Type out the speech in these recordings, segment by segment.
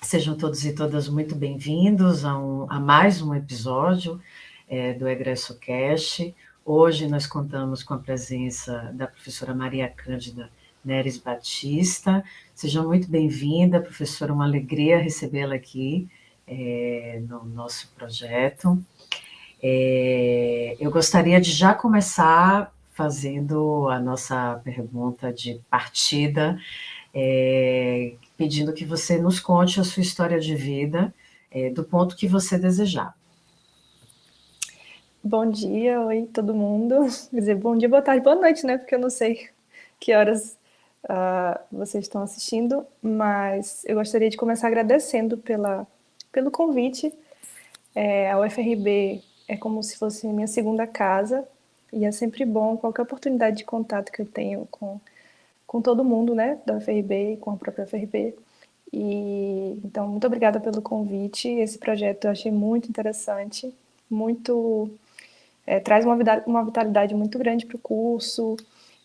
Sejam todos e todas muito bem-vindos a mais um episódio do Egresso Cast. Hoje nós contamos com a presença da professora Maria Cândida Neres Batista. Seja muito bem-vinda, professora, uma alegria recebê-la aqui no nosso projeto. Eu gostaria de já começar fazendo a nossa pergunta de partida, pedindo que você nos conte a sua história de vida, do ponto que você desejar. Bom dia, oi todo mundo. Quer dizer, bom dia, boa tarde, boa noite, né? Porque eu não sei que horas vocês estão assistindo, mas eu gostaria de começar agradecendo pelo convite. A UFRB é como se fosse minha segunda casa, e é sempre bom qualquer oportunidade de contato que eu tenho com todo mundo, né, da UFRB e com a própria UFRB. Então, muito obrigada pelo convite. Esse projeto eu achei muito interessante, traz uma vitalidade muito grande para o curso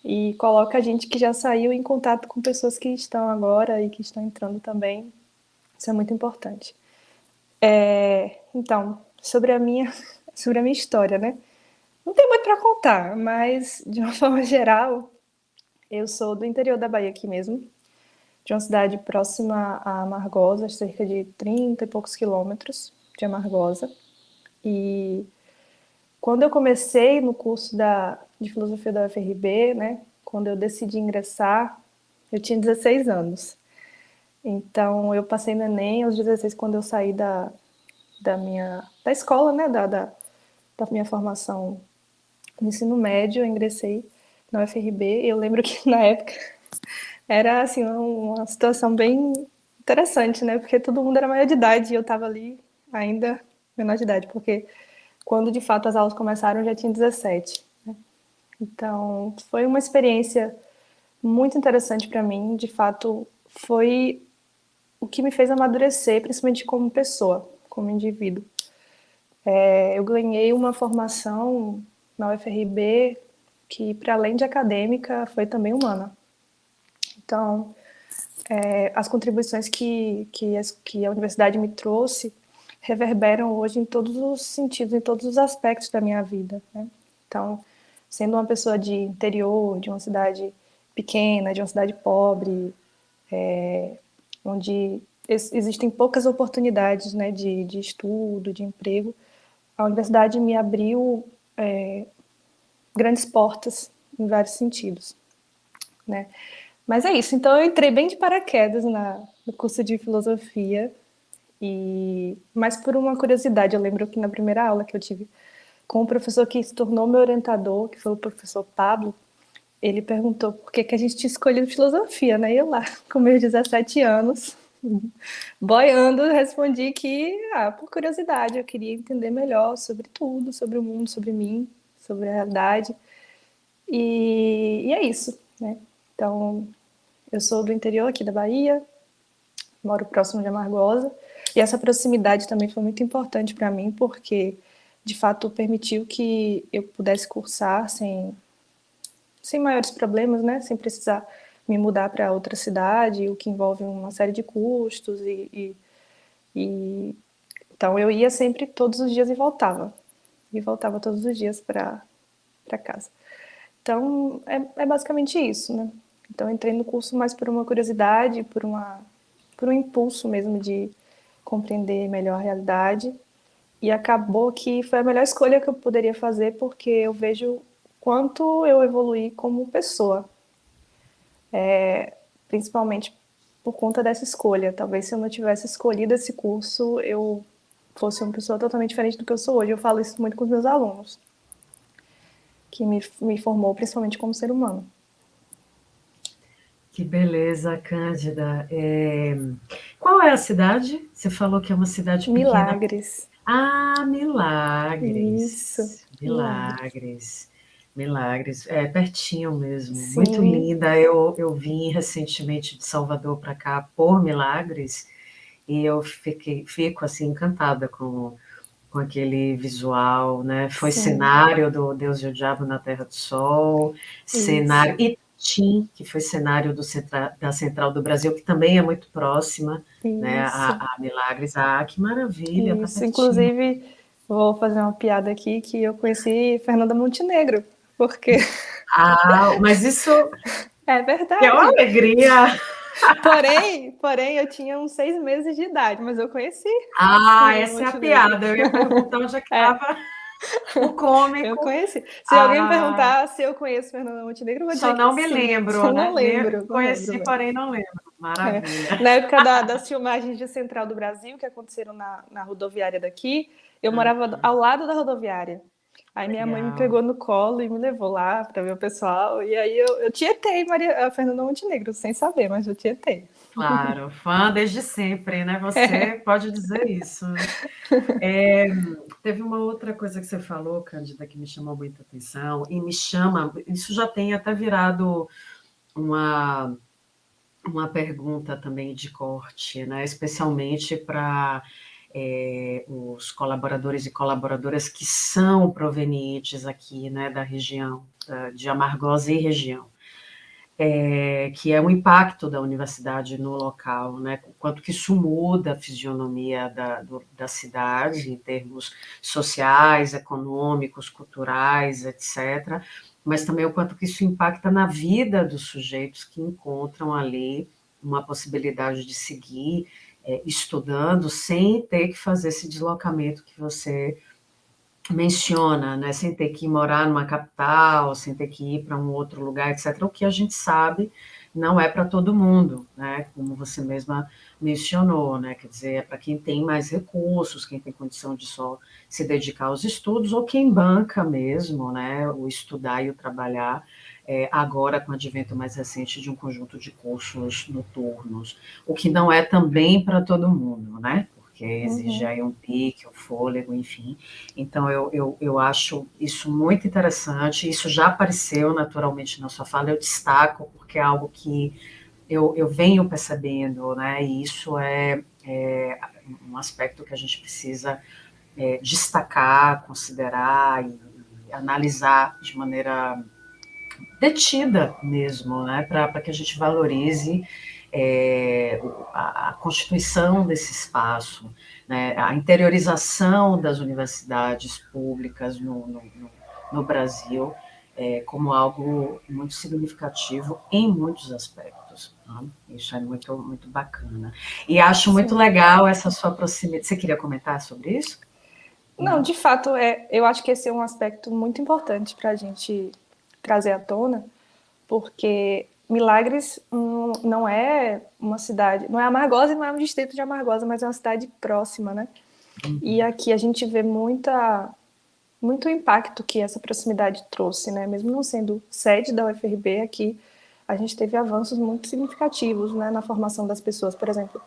e coloca a gente que já saiu em contato com pessoas que estão agora e que estão entrando também. Isso é muito importante. Então, sobre a minha história, né? Não tem muito para contar, mas de uma forma geral, eu sou do interior da Bahia aqui mesmo, de uma cidade próxima a Amargosa, cerca de 30 e poucos quilômetros de Amargosa. E quando eu comecei no curso de filosofia da UFRB, né, quando eu decidi ingressar, eu tinha 16 anos. Então, eu passei no Enem aos 16, quando eu saí da escola, né, da minha formação no ensino médio, eu ingressei na UFRB. Eu lembro que, na época, era assim, uma situação bem interessante, né, porque todo mundo era maior de idade e eu estava ali ainda menor de idade, porque quando de fato as aulas começaram eu já tinha 17. Né? Então, foi uma experiência muito interessante para mim. De fato, foi o que me fez amadurecer, principalmente como pessoa, como indivíduo. Eu ganhei uma formação na UFRB que, para além de acadêmica, foi também humana. Então, as contribuições que a universidade me trouxe reverberam hoje em todos os sentidos, em todos os aspectos da minha vida. Né? Então, sendo uma pessoa de interior, de uma cidade pequena, de uma cidade pobre, onde existem poucas oportunidades, né, de estudo, de emprego, a universidade me abriu grandes portas em vários sentidos. Né? Mas é isso, então eu entrei bem de paraquedas no curso de filosofia, mas por uma curiosidade. Eu lembro que na primeira aula que eu tive com o professor que se tornou meu orientador, que foi o professor Pablo, ele perguntou por que a gente tinha escolhido filosofia, né? E eu lá, com meus 17 anos, boiando, respondi que, por curiosidade, eu queria entender melhor sobre tudo, sobre o mundo, sobre mim, sobre a realidade. E é isso, né? Então, eu sou do interior aqui da Bahia, moro próximo de Amargosa, e essa proximidade também foi muito importante para mim, porque, de fato, permitiu que eu pudesse cursar sem maiores problemas, né? Sem precisar me mudar para outra cidade, o que envolve uma série de custos. Então, eu ia sempre todos os dias e voltava. E voltava todos os dias para casa. Então, é basicamente isso, né? Então, entrei no curso mais por uma curiosidade, por um impulso mesmo de compreender melhor a realidade. E acabou que foi a melhor escolha que eu poderia fazer, porque eu vejo quanto eu evoluí como pessoa. Principalmente por conta dessa escolha. Talvez se eu não tivesse escolhido esse curso, eu fosse uma pessoa totalmente diferente do que eu sou hoje. Eu falo isso muito com os meus alunos, que me formou principalmente como ser humano. Que beleza, Cândida. Qual é a cidade? Você falou que é uma cidade pequena. Milagres. Milagres. Isso. Milagres. É pertinho mesmo. Sim. Muito linda. Eu vim recentemente de Salvador para cá por Milagres e eu fico assim encantada com aquele visual, né? Foi Sim. cenário do Deus e o Diabo na Terra do Sol, cenário. E Betim, que foi cenário da Central do Brasil, que também é muito próxima, né, Isso, a Milagres. Ah, que maravilha, tá isso. pertinho. Inclusive, vou fazer uma piada aqui que eu conheci Fernanda Montenegro, porque Ah, mas isso é é uma verdade. alegria. Porém, eu tinha uns 6 meses de idade, mas eu conheci Ah, Fernanda essa é a Montenegro. piada. Eu ia perguntar onde é que É, estava o eu cômico. conheci. Se alguém me Ah, perguntar se eu conheço Fernanda Montenegro, eu vou só dizer que não me sim. Só lembro, não né? lembro, não lembro, Conheci, não. porém não lembro. É. Maravilha. Na época das filmagens de Central do Brasil, que aconteceram na rodoviária daqui, eu morava Ah, ao lado da rodoviária. Aí minha mãe me legal. pegou no colo e me levou lá para ver o pessoal. E aí eu tietei a Fernanda Montenegro, sem saber, mas eu tietei. Claro, fã desde sempre, né? Você pode dizer isso. Teve uma outra coisa que você falou, Cândida, que me chamou muita atenção, e me chama, isso já tem até virado uma, uma pergunta também de corte, né? Especialmente para os colaboradores e colaboradoras que são provenientes aqui, né, da região, de Amargosa e região. Que é o impacto da universidade no local, né? O quanto que isso muda a fisionomia da cidade em termos sociais, econômicos, culturais, etc. Mas também o quanto que isso impacta na vida dos sujeitos que encontram ali uma possibilidade de seguir estudando sem ter que fazer esse deslocamento que você menciona, né, sem ter que morar numa capital, sem ter que ir para um outro lugar, etc., o que a gente sabe não é para todo mundo, né, como você mesma mencionou, né, quer dizer, é para quem tem mais recursos, quem tem condição de só se dedicar aos estudos, ou quem banca mesmo, né, o estudar e o trabalhar, agora com o advento mais recente de um conjunto de cursos noturnos, o que não é também para todo mundo, né, porque exige Uhum. aí um pique, um fôlego, enfim. Então, eu acho isso muito interessante. Isso já apareceu naturalmente na sua fala, eu destaco, porque é algo que eu venho percebendo, né? E isso é um aspecto que a gente precisa destacar, considerar e analisar de maneira detida mesmo, né? Para que a gente valorize a constituição desse espaço, né? A interiorização das universidades públicas no Brasil como algo muito significativo em muitos aspectos. Né? Isso é muito, muito bacana. E acho muito Sim. legal essa sua proximidade. Você queria comentar sobre isso? Não, Não? de fato, eu acho que esse é um aspecto muito importante para a gente trazer à tona, porque Milagres não é uma cidade, não é Amargosa e não é um distrito de Amargosa, mas é uma cidade próxima, né? E aqui a gente vê muito impacto que essa proximidade trouxe, né? Mesmo não sendo sede da UFRB, aqui a gente teve avanços muito significativos, né, na formação das pessoas. Por exemplo,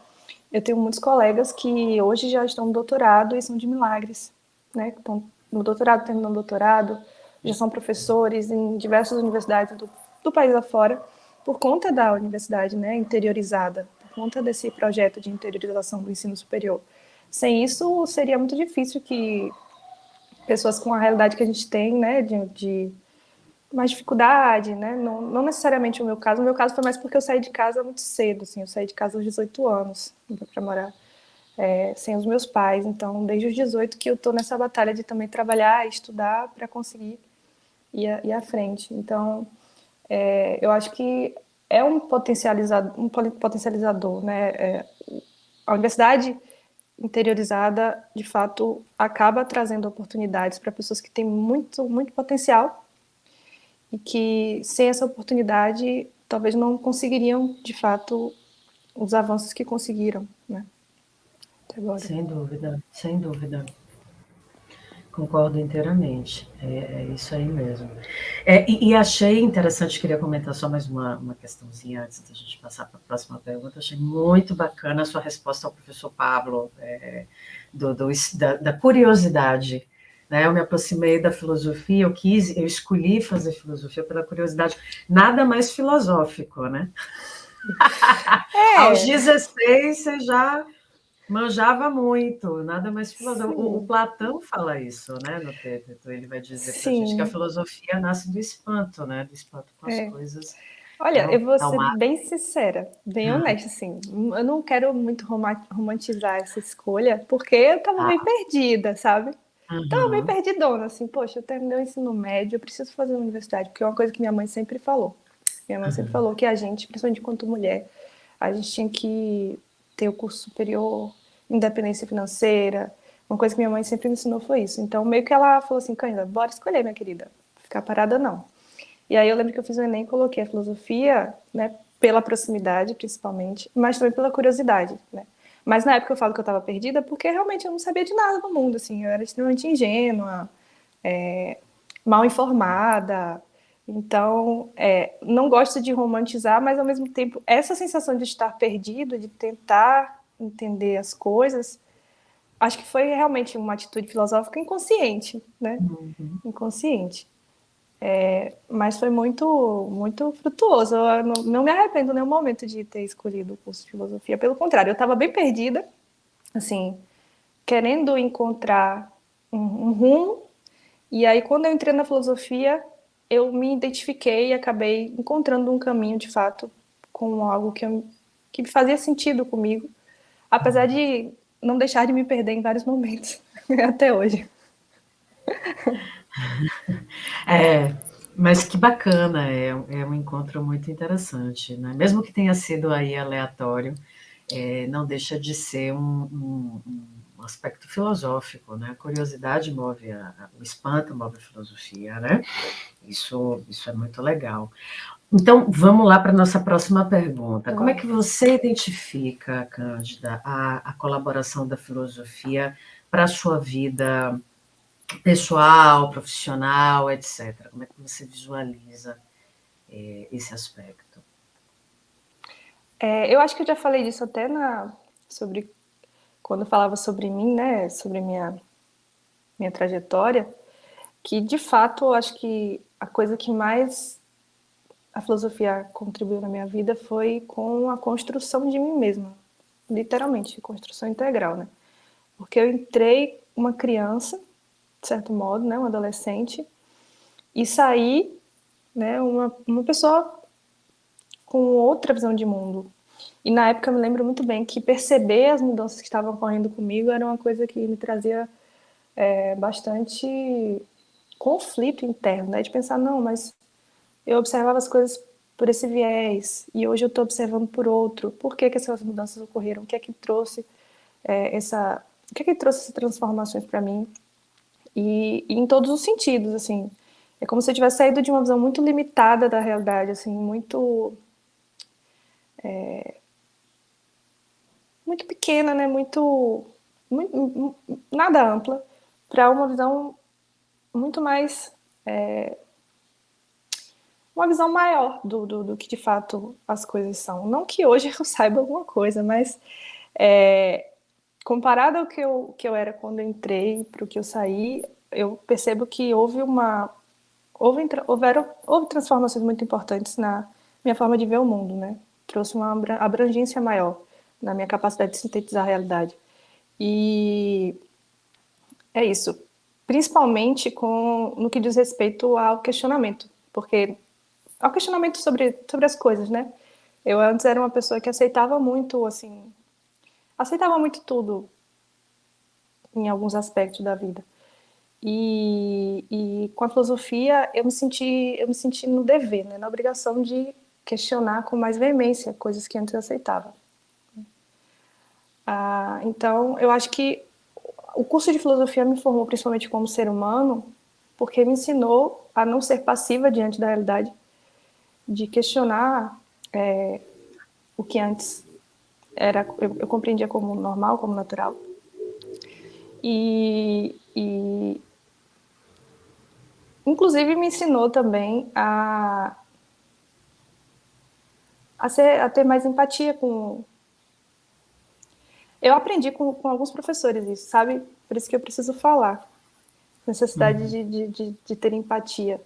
eu tenho muitos colegas que hoje já estão no doutorado e são de Milagres, né? Estão no doutorado, terminando doutorado, já são professores em diversas universidades do país afora, por conta da universidade, né, interiorizada, por conta desse projeto de interiorização do ensino superior. Sem isso, seria muito difícil que pessoas com a realidade que a gente tem, né, de mais dificuldade, né, não necessariamente o meu caso foi mais porque eu saí de casa muito cedo, assim, eu saí de casa aos 18 anos, para morar sem os meus pais, então desde os 18 que eu estou nessa batalha de também trabalhar e estudar para conseguir ir à frente. Então, eu acho que é um potencializador, né, a universidade interiorizada, de fato, acaba trazendo oportunidades para pessoas que têm muito, muito potencial e que, sem essa oportunidade, talvez não conseguiriam, de fato, os avanços que conseguiram, né, até agora. Sem dúvida, sem dúvida. Concordo inteiramente, é isso aí mesmo. E achei interessante, queria comentar só mais uma questãozinha antes da gente passar para a próxima pergunta. Achei muito bacana a sua resposta ao professor Pablo, da curiosidade. Né? Eu me aproximei da filosofia, eu escolhi fazer filosofia pela curiosidade, nada mais filosófico, né? Aos É, 16 você já manjava muito, nada mais filosófico. O sim, Platão fala isso, né, no Téteto. Ele vai dizer para a gente que a sim, filosofia nasce do espanto, né, do espanto com as é. coisas. Olha, eu vou Dá ser uma... bem sincera, bem honesta, assim. Eu não quero muito romantizar essa escolha, porque eu tava bem Ah, perdida, sabe? Tava bem uhum, perdidona, assim, poxa, eu terminei o ensino médio, eu preciso fazer uma universidade, porque é uma coisa que minha mãe sempre falou. Minha mãe sempre uhum, falou que a gente, principalmente enquanto mulher, a gente tinha que ter o curso superior, independência financeira. Uma coisa que minha mãe sempre me ensinou foi isso. Então, meio que ela falou assim, Cândida, bora escolher, minha querida. Ficar parada, não. E aí eu lembro que eu fiz o Enem e coloquei a filosofia, né, pela proximidade, principalmente, mas também pela curiosidade, né. Mas na época eu falo que eu estava perdida porque realmente eu não sabia de nada do mundo, assim, eu era extremamente ingênua, mal informada. Então, não gosto de romantizar, mas ao mesmo tempo, essa sensação de estar perdido, de tentar entender as coisas, acho que foi realmente uma atitude filosófica inconsciente, né? uhum. Inconsciente. Mas foi muito frutuoso. Eu não me arrependo em nenhum momento de ter escolhido o curso de filosofia. Pelo contrário, eu estava bem perdida, assim, querendo encontrar um rumo. E aí, quando eu entrei na filosofia, eu me identifiquei e acabei encontrando um caminho, de fato, com algo que fazia sentido comigo, apesar de não deixar de me perder em vários momentos, até hoje. É, mas que bacana, é um encontro muito interessante, né? Mesmo que tenha sido aí aleatório, não deixa de ser um aspecto filosófico, né? A curiosidade move, o espanto move a filosofia, né? Isso é muito legal. Então, vamos lá para a nossa próxima pergunta. Como é que Vamos. você identifica, Cândida, a colaboração da filosofia para a sua vida pessoal, profissional, etc. Como é que você visualiza esse aspecto? Eu acho que eu já falei disso até sobre quando eu falava sobre mim, né, sobre minha trajetória, que de fato eu acho que a coisa que mais a filosofia contribuiu na minha vida foi com a construção de mim mesma, literalmente, construção integral, né? Porque eu entrei uma criança, de certo modo, né, uma adolescente, e saí, né, uma pessoa com outra visão de mundo. E na época eu me lembro muito bem que perceber as mudanças que estavam ocorrendo comigo era uma coisa que me trazia bastante conflito interno, né? De pensar, não, mas eu observava as coisas por esse viés e hoje eu estou observando por outro. Por que essas mudanças ocorreram? O que é que trouxe o que é que trouxe essas transformações para mim? E em todos os sentidos, assim. É como se eu tivesse saído de uma visão muito limitada da realidade, assim, muito pequena, né? Muito nada ampla, para uma visão muito mais uma visão maior do que de fato as coisas são. Não que hoje eu saiba alguma coisa, mas comparado ao que eu era quando eu entrei para o que eu saí, eu percebo que houve transformações muito importantes na minha forma de ver o mundo, né? Trouxe uma abrangência maior na minha capacidade de sintetizar a realidade. E é isso. Principalmente no que diz respeito ao questionamento, porque ao questionamento sobre as coisas, né? Eu antes era uma pessoa que aceitava muito, assim, aceitava muito tudo em alguns aspectos da vida. E com a filosofia eu me senti no dever, né? Na obrigação de questionar com mais veemência coisas que antes eu aceitava. Então, eu acho que o curso de filosofia me formou principalmente como ser humano, porque me ensinou a não ser passiva diante da realidade, de questionar o que antes eu compreendia como normal, como natural. E inclusive me ensinou também a ter mais empatia com. Eu aprendi com alguns professores isso, sabe? Por isso que eu preciso falar. Necessidade Uhum. de ter empatia.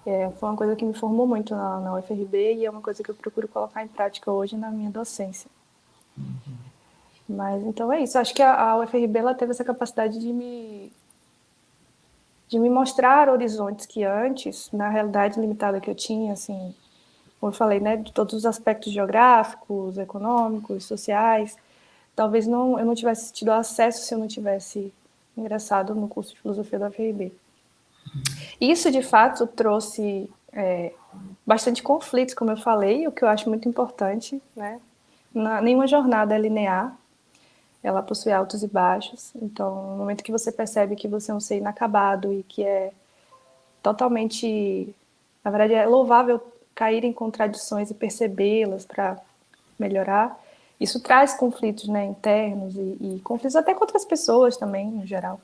Foi uma coisa que me formou muito na UFRB e é uma coisa que eu procuro colocar em prática hoje na minha docência. Mas então é isso. Acho que a UFRB ela teve essa capacidade de me mostrar horizontes que antes, na realidade limitada que eu tinha, assim, como eu falei, né, de todos os aspectos geográficos, econômicos, sociais. Talvez eu não tivesse tido acesso se eu não tivesse ingressado no curso de filosofia da UFRB. Isso, de fato, trouxe bastante conflitos, como eu falei, o que eu acho muito importante, né? Nenhuma jornada é linear, ela possui altos e baixos. Então, no momento que você percebe que você é um ser inacabado e que é totalmente, na verdade, é louvável cair em contradições e percebê-las para melhorar. Isso traz conflitos, né, internos e conflitos até com outras pessoas também, no geral.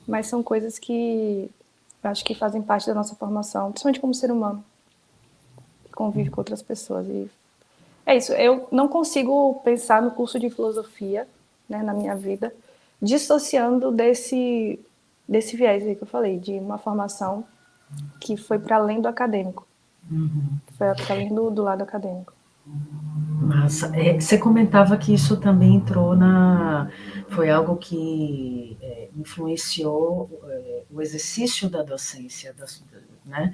Mas são coisas que eu acho que fazem parte da nossa formação, principalmente como ser humano, que convive com outras pessoas. E é isso. Eu não consigo pensar no curso de filosofia, né, na minha vida, dissociando desse viés aí que eu falei, de uma formação que foi para além do acadêmico. Foi para além do lado acadêmico. Mas você comentava que isso também entrou foi algo que influenciou o exercício da docência, né?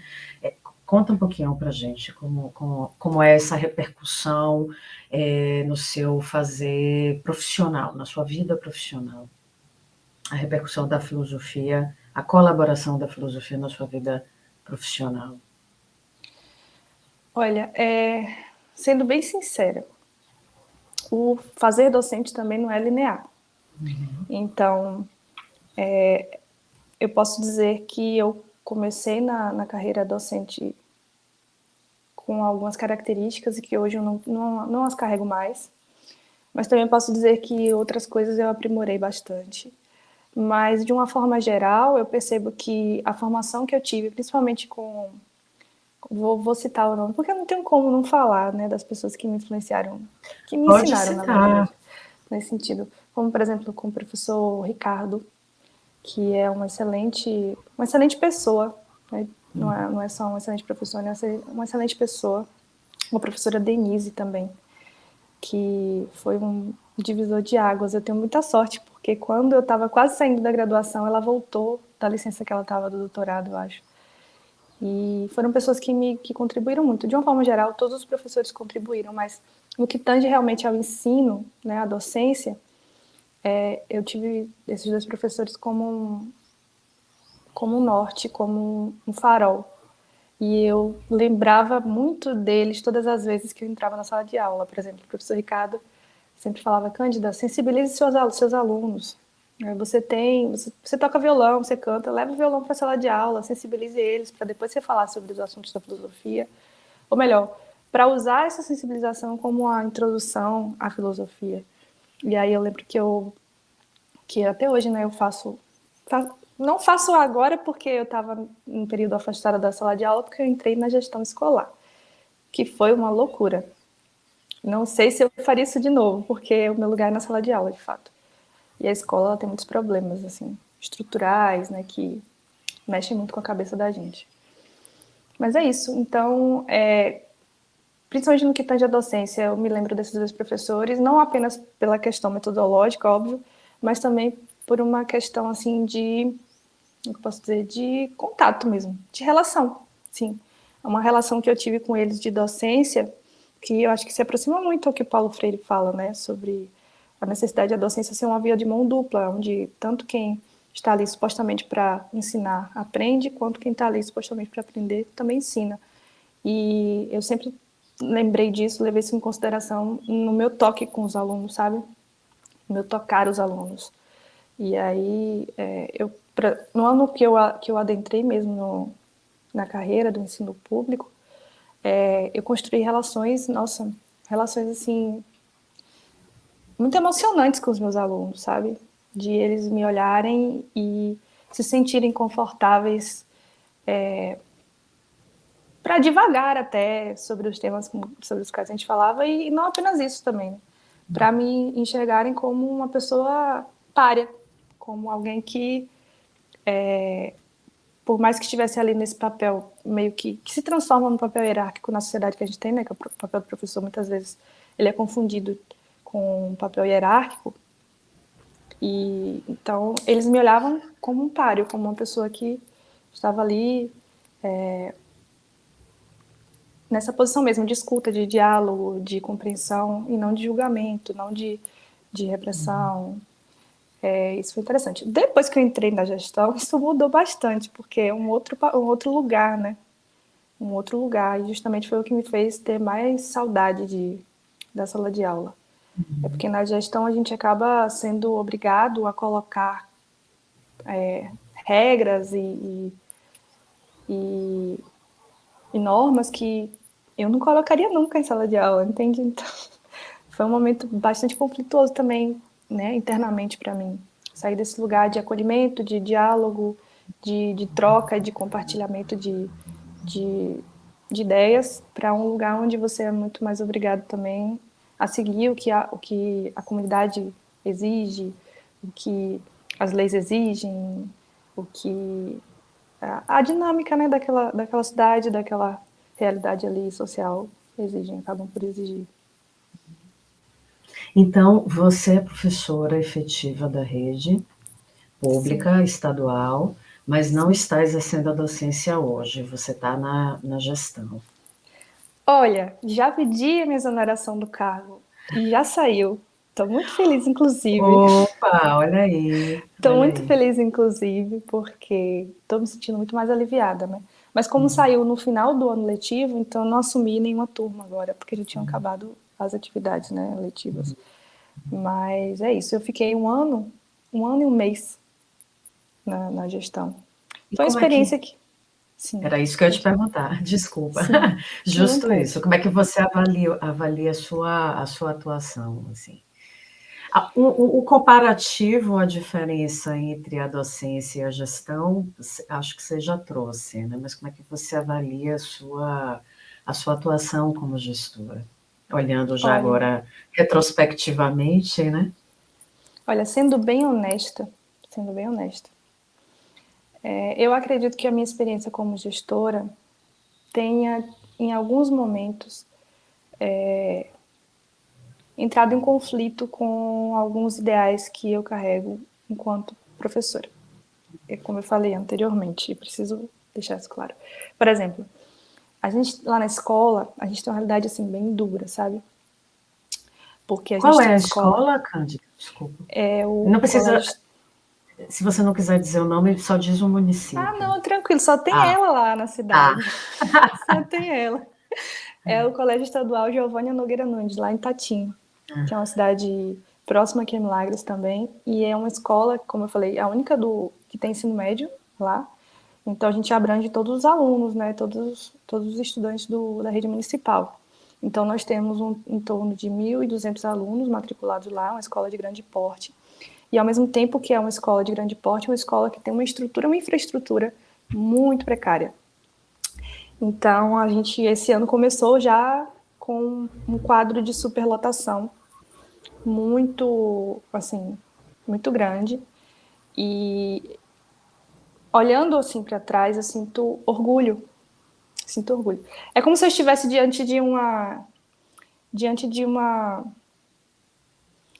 Conta um pouquinho para a gente como é essa repercussão no seu fazer profissional, na sua vida profissional. A repercussão da filosofia, a colaboração da filosofia na sua vida profissional. Olha, sendo bem sincera, o fazer docente também não é linear. Então, eu posso dizer que eu comecei na carreira docente com algumas características e que hoje eu não as carrego mais. Mas também posso dizer que outras coisas eu aprimorei bastante. Mas, de uma forma geral, eu percebo que a formação que eu tive, principalmente com... Vou citar o nome, porque eu não tenho como não falar, né, das pessoas que me influenciaram, que me Pode ensinaram, na citar. verdade, nesse sentido. Como, por exemplo, com o professor Ricardo, que é uma excelente pessoa, né? Não é só um excelente professor, né? Uma excelente pessoa. Uma professora Denise também, que foi um divisor de águas. Eu tenho muita sorte, porque quando eu estava quase saindo da graduação, ela voltou da licença que ela estava do doutorado, eu acho. E foram pessoas que contribuíram muito. De uma forma geral, todos os professores contribuíram, mas no que tange realmente ao ensino, né, à docência, eu tive esses dois professores como um norte, como um farol. E eu lembrava muito deles todas as vezes que eu entrava na sala de aula. Por exemplo, o professor Ricardo sempre falava: Cândida, sensibilize seus alunos. Você toca violão, você canta, leva o violão para a sala de aula, sensibilize eles para depois você falar sobre os assuntos da filosofia. Ou melhor, para usar essa sensibilização como uma introdução à filosofia. E aí eu lembro que até hoje, né, eu não faço agora porque eu estava em período afastada da sala de aula, porque eu entrei na gestão escolar, que foi uma loucura. Não sei se eu faria isso de novo, porque o meu lugar é na sala de aula, de fato. E a escola ela tem muitos problemas, assim, estruturais, né, que mexem muito com a cabeça da gente. Mas é isso. Então, principalmente no que tange a docência, eu me lembro desses dois professores, não apenas pela questão metodológica, óbvio, mas também por uma questão, assim, como eu posso dizer, de contato mesmo, de relação, sim. É uma relação que eu tive com eles de docência, que eu acho que se aproxima muito ao que o Paulo Freire fala, né, sobre a necessidade da docência ser uma via de mão dupla, onde tanto quem está ali supostamente para ensinar aprende, quanto quem está ali supostamente para aprender também ensina. E eu sempre lembrei disso, levei isso em consideração no meu toque com os alunos, sabe? No meu tocar os alunos. E aí, no ano que eu adentrei mesmo na carreira do ensino público, eu construí relações, nossa, relações assim, muito emocionantes com os meus alunos, sabe? De eles me olharem e se sentirem confortáveis para divagar até sobre os temas sobre os quais a gente falava, e não apenas isso também, para me enxergarem como uma pessoa pária, como alguém que por mais que estivesse ali nesse papel meio que se transforma no papel hierárquico na sociedade que a gente tem, né, que é o papel do professor muitas vezes ele é confundido com um papel hierárquico, e então eles me olhavam como um páreo, como uma pessoa que estava ali nessa posição mesmo de escuta, de diálogo, de compreensão, e não de julgamento, não de repressão. Isso foi interessante. Depois que eu entrei na gestão, isso mudou bastante, porque é um outro lugar, né? Um outro lugar, e justamente foi o que me fez ter mais saudade da sala de aula. É porque na gestão a gente acaba sendo obrigado a colocar regras e normas que eu não colocaria nunca em sala de aula, entende? Então, foi um momento bastante conflituoso também, né, internamente para mim. Sair desse lugar de acolhimento, de diálogo, de troca, de compartilhamento de ideias, para um lugar onde você é muito mais obrigado também a seguir o que a comunidade exige, o que as leis exigem, o que a dinâmica, né, daquela cidade, daquela realidade ali social exigem, acabam por exigir. Então, você é professora efetiva da rede pública, Sim. estadual, mas não está exercendo a docência hoje, você está na gestão. Olha, já pedi a minha exoneração do cargo e já saiu. Estou muito feliz, inclusive. Opa, olha aí, Estou olha muito aí. feliz, inclusive, porque estou me sentindo muito mais aliviada, né? Mas como saiu no final do ano letivo, então eu não assumi nenhuma turma agora, porque já tinham acabado as atividades, né, letivas. Mas é isso, eu fiquei um ano e um mês na gestão. E Foi uma como é que experiência que... Sim, era isso que eu ia te pode. perguntar, desculpa. Sim, fique à Justo isso. vontade. Como é que você avalia a sua atuação, assim? O comparativo, a diferença entre a docência e a gestão, acho que você já trouxe, né, mas como é que você avalia a sua atuação como gestora? Olhando já Olha, agora retrospectivamente, né? olha, sendo bem honesta, eu acredito que a minha experiência como gestora tenha, em alguns momentos, entrado em conflito com alguns ideais que eu carrego enquanto professora. Como eu falei anteriormente, e preciso deixar isso claro. Por exemplo, a gente lá na escola, a gente tem uma realidade assim bem dura, sabe? Porque a Qual gente tem é uma a escola, escola, Cândida? Desculpa. é Não o precisa, colégio... se você não quiser dizer o nome, só diz o Ah, município. não, tranquilo, só tem Ah, ela lá na tá. cidade. Só tem ela. É o Colégio Estadual Giovânia Nogueira Nunes, lá em Tatinho, que é uma cidade próxima aqui a Milagres também, e é uma escola, como eu falei, a única que tem ensino médio lá. Então a gente abrange todos os alunos, né, todos os estudantes da rede municipal. Então nós temos em torno de 1.200 alunos matriculados lá, uma escola de grande porte. E ao mesmo tempo que é uma escola de grande porte, é uma escola que tem uma infraestrutura muito precária. Então, a gente, esse ano, começou já com um quadro de superlotação muito, assim, muito grande. E olhando, assim, para trás, eu sinto orgulho. Sinto orgulho. É como se eu estivesse diante de uma,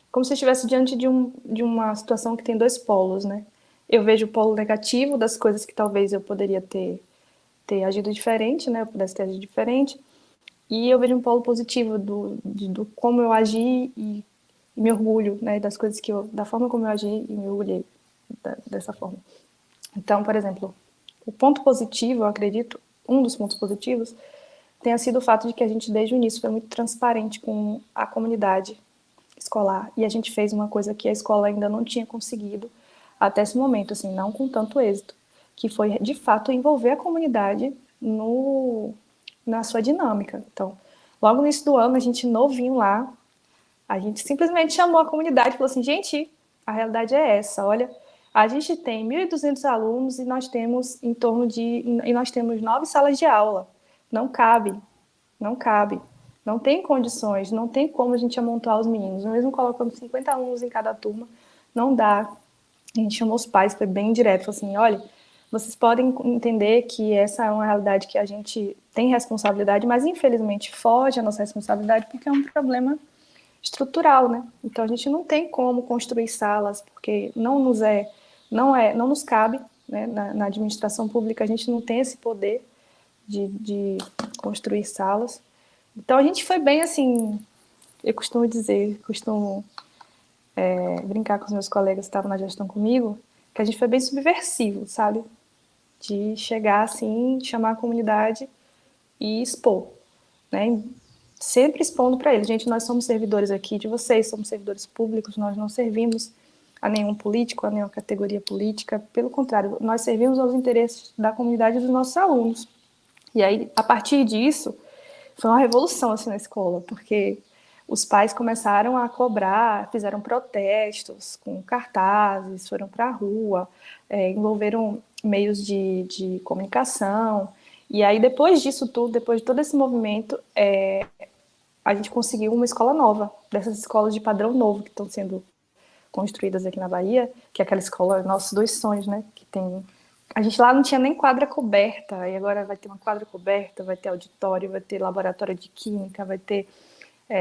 como se eu estivesse diante de uma situação que tem dois polos, né? Eu vejo o polo negativo das coisas que talvez eu poderia ter agido diferente, né? Eu pudesse ter agido diferente. E eu vejo um polo positivo do como eu agi e me orgulho, né, das coisas da forma como eu agi e me orgulhei dessa forma. Então, por exemplo, o ponto positivo, eu acredito, um dos pontos positivos, tenha sido o fato de que a gente, desde o início, foi muito transparente com a comunidade escolar. E a gente fez uma coisa que a escola ainda não tinha conseguido até esse momento, assim, não com tanto êxito, que foi, de fato, envolver a comunidade na sua dinâmica. Então, logo no início do ano, a gente novinho lá, a gente simplesmente chamou a comunidade e falou assim, gente, a realidade é essa, olha, a gente tem 1.200 alunos e nós temos e nós temos 9 salas de aula. Não cabe, não cabe. Não tem condições, não tem como a gente amontoar os meninos. Mesmo colocando 50 alunos em cada turma, não dá. A gente chamou os pais, foi bem direto, falou assim, olha, vocês podem entender que essa é uma realidade que a gente tem responsabilidade, mas infelizmente foge a nossa responsabilidade porque é um problema estrutural, né? Então a gente não tem como construir salas porque não nos cabe, né? Na administração pública a gente não tem esse poder de construir salas. Então, a gente foi bem, assim, eu costumo dizer, brincar com os meus colegas que estavam na gestão comigo, que a gente foi bem subversivo, sabe? De chegar, assim, chamar a comunidade e expor, né? Sempre expondo para eles, gente, nós somos servidores aqui de vocês, somos servidores públicos, nós não servimos a nenhum político, a nenhuma categoria política, pelo contrário, nós servimos aos interesses da comunidade e dos nossos alunos. E aí, a partir disso, foi uma revolução assim na escola, porque os pais começaram a cobrar, fizeram protestos com cartazes, foram para a rua, envolveram meios de comunicação. E aí, depois disso tudo, depois de todo esse movimento, a gente conseguiu uma escola nova, dessas escolas de padrão novo que estão sendo construídas aqui na Bahia, que é aquela escola Nossos Dois Sonhos, né? Que tem... A gente lá não tinha nem quadra coberta, e agora vai ter uma quadra coberta, vai ter auditório, vai ter laboratório de química, vai ter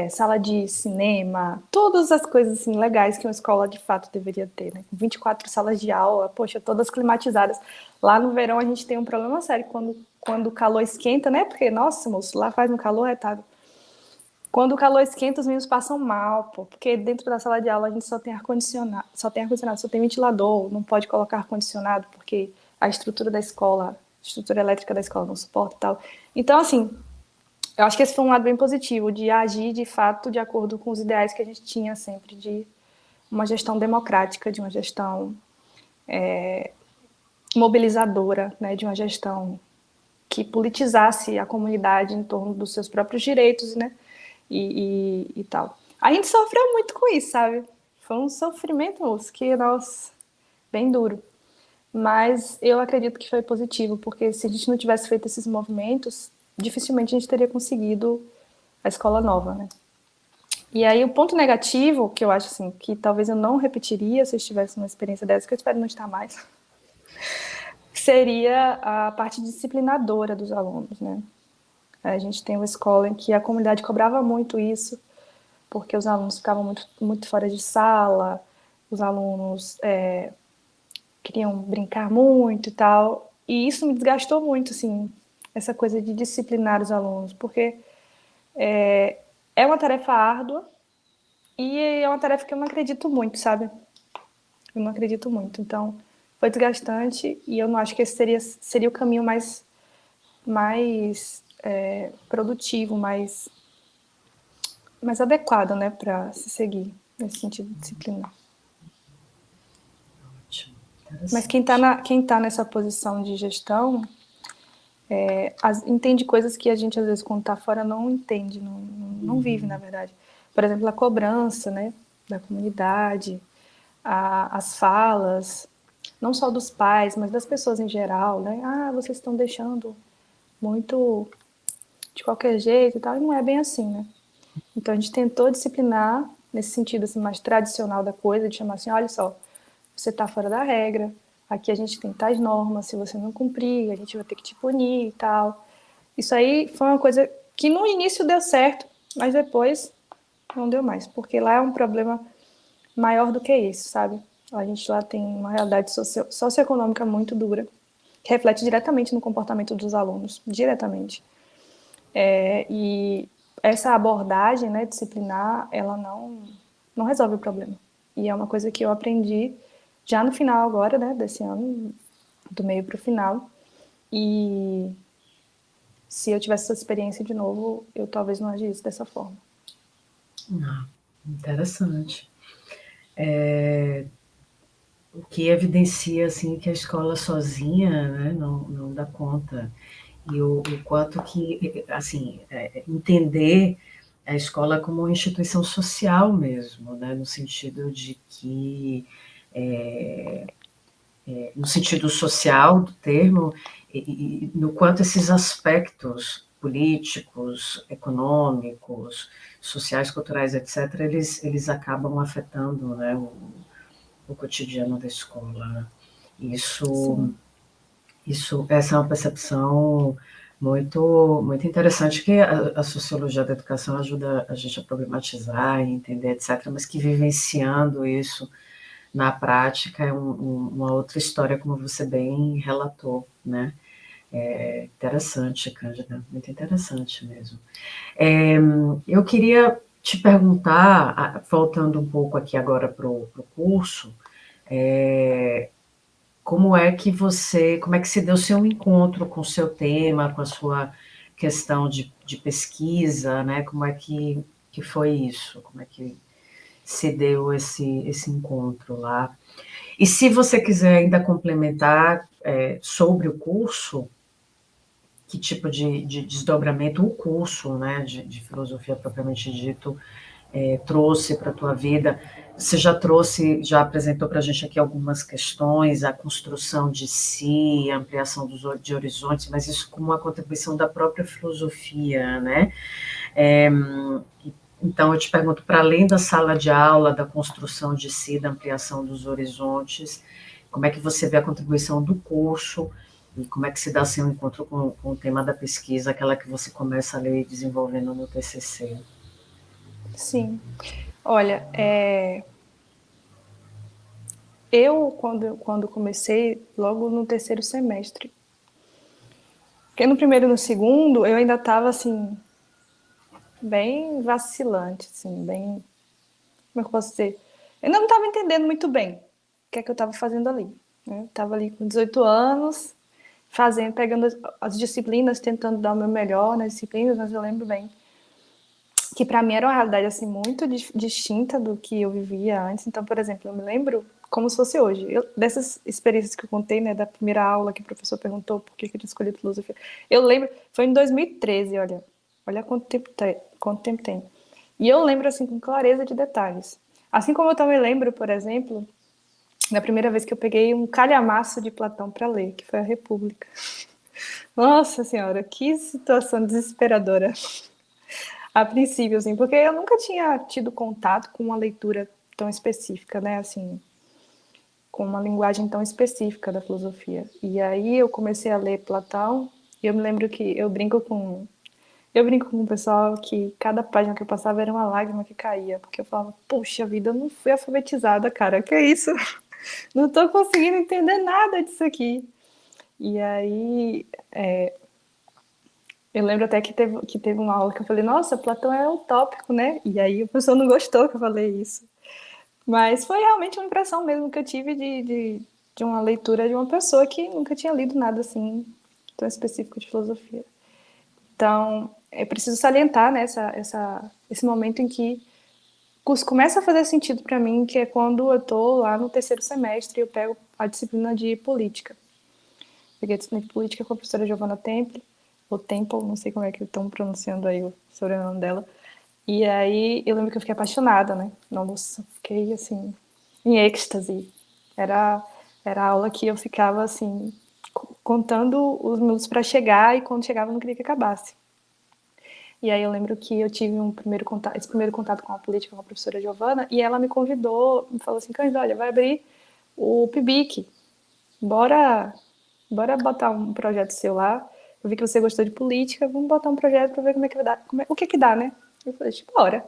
sala de cinema, todas as coisas assim, legais que uma escola de fato deveria ter, né? 24 salas de aula, poxa, todas climatizadas. Lá no verão a gente tem um problema sério, quando o calor esquenta, né? Porque, nossa, moço, lá faz um calor retado. Quando o calor esquenta, os meninos passam mal, pô, porque dentro da sala de aula a gente só tem ar-condicionado, só tem ventilador, não pode colocar ar-condicionado, porque a estrutura da escola, a estrutura elétrica da escola não suporta e tal. Então, assim, eu acho que esse foi um lado bem positivo, de agir, de fato, de acordo com os ideais que a gente tinha sempre, de uma gestão democrática, de uma gestão mobilizadora, né, de uma gestão que politizasse a comunidade em torno dos seus próprios direitos, né, e tal. A gente sofreu muito com isso, sabe? Foi um sofrimento, moço, que, nossa, bem duro. Mas eu acredito que foi positivo, porque se a gente não tivesse feito esses movimentos, dificilmente a gente teria conseguido a escola nova, né? E aí o ponto negativo, que eu acho assim, que talvez eu não repetiria se eu estivesse numa experiência dessa, que eu espero não estar mais, seria a parte disciplinadora dos alunos, né? A gente tem uma escola em que a comunidade cobrava muito isso, porque os alunos ficavam muito, muito fora de sala, os alunos queriam brincar muito e tal, e isso me desgastou muito, assim, essa coisa de disciplinar os alunos, porque é uma tarefa árdua e é uma tarefa que eu não acredito muito, sabe? Eu não acredito muito, então foi desgastante e eu não acho que esse seria o caminho mais produtivo, mais adequado, né, para se seguir nesse sentido de disciplina. Ótimo, Mas interessante. quem tá nessa posição de gestão entende coisas que a gente, às vezes, quando está fora, não entende, não vive, na verdade. Por exemplo, a cobrança, né, da comunidade, as falas, não só dos pais, mas das pessoas em geral, né? Ah, vocês estão deixando muito de qualquer jeito e tal, e não é bem assim, né? Então, a gente tentou disciplinar nesse sentido assim, mais tradicional da coisa, de chamar assim, olha só, você está fora da regra, aqui a gente tem tais normas, se você não cumprir, a gente vai ter que te punir e tal. Isso aí foi uma coisa que no início deu certo, mas depois não deu mais, porque lá é um problema maior do que isso, sabe? A gente lá tem uma realidade socioeconômica muito dura, que reflete diretamente no comportamento dos alunos, diretamente. E essa abordagem, né, disciplinar, ela não resolve o problema. E é uma coisa que eu aprendi já no final agora, né, desse ano, do meio para o final. E se eu tivesse essa experiência de novo, eu talvez não agisse dessa forma. Ah, interessante. O que evidencia assim que a escola sozinha, né, não dá conta, e o quanto que assim entender a escola como uma instituição social mesmo, né, no sentido de que no sentido social do termo, e no quanto esses aspectos políticos, econômicos, sociais, culturais, etc., eles acabam afetando, né, o cotidiano da escola. Né? Isso, Sim. essa é uma percepção muito interessante que a sociologia da educação ajuda a gente a problematizar e entender, etc., mas que vivenciando isso na prática é uma outra história, como você bem relatou, né? Interessante, Cândida, muito interessante mesmo. Eu queria te perguntar, voltando um pouco aqui agora para o curso, como é que se deu seu encontro com o seu tema, com a sua questão de pesquisa, né? Como é que foi isso? Como é que se deu esse encontro lá? E se você quiser ainda complementar sobre o curso, que tipo de desdobramento o curso, né, de filosofia propriamente dito, trouxe para a tua vida? Você já apresentou para a gente aqui algumas questões, a construção de si, a ampliação de horizontes, mas isso como uma contribuição da própria filosofia, né? Então, eu te pergunto, para além da sala de aula, da construção de si, da ampliação dos horizontes, como é que você vê a contribuição do curso e como é que se dá seu encontro com o tema da pesquisa, aquela que você começa a ler desenvolvendo no TCC? Sim. Olha, eu, quando comecei, logo no terceiro semestre, porque no primeiro e no segundo, eu ainda estava, assim, bem vacilante, assim, bem... Como é que eu posso dizer? Eu ainda não estava entendendo muito bem o que é que eu estava fazendo ali. Né? Eu estava ali com 18 anos, pegando as disciplinas, tentando dar o meu melhor nas disciplinas, mas eu lembro bem que para mim era uma realidade assim muito distinta do que eu vivia antes. Então, por exemplo, eu me lembro como se fosse hoje. Dessas experiências que eu contei, né, da primeira aula que o professor perguntou por que eu tinha escolhido filosofia. Eu lembro, foi em 2013, olha quanto tempo tem. E eu lembro assim com clareza de detalhes. Assim como eu também lembro, por exemplo, da primeira vez que eu peguei um calhamaço de Platão para ler, que foi a República. Nossa Senhora, que situação desesperadora. A princípio, assim, porque eu nunca tinha tido contato com uma leitura tão específica, né, assim, com uma linguagem tão específica da filosofia. E aí eu comecei a ler Platão, e eu me lembro que eu brinco com o pessoal que cada página que eu passava era uma lágrima que caía, porque eu falava, poxa vida, eu não fui alfabetizada, cara, que isso? Não tô conseguindo entender nada disso aqui. E aí, eu lembro até que teve uma aula que eu falei, nossa, Platão é utópico, né? E aí o professor não gostou que eu falei isso. Mas foi realmente uma impressão mesmo que eu tive de uma leitura de uma pessoa que nunca tinha lido nada assim tão específico de filosofia. Então, é preciso salientar, né, esse momento em que o curso começa a fazer sentido para mim, que é quando eu estou lá no terceiro semestre e eu pego a disciplina de política. Peguei a disciplina de política com a professora Giovanna Temple, ou Temple, não sei como é que estão pronunciando aí o sobrenome dela. E aí eu lembro que eu fiquei apaixonada, né? Nossa, fiquei assim, em êxtase. Era, era a aula que eu ficava assim, contando os minutos para chegar e quando chegava eu não queria que acabasse. E aí eu lembro que eu tive esse primeiro contato com a política com a professora Giovanna e ela me convidou, me falou assim, Cândida, olha, vai abrir o PIBIC, bora botar um projeto seu lá. Eu vi que você gostou de política, vamos botar um projeto para ver como é que vai dar, o que dá, né? Eu falei, tipo, bora.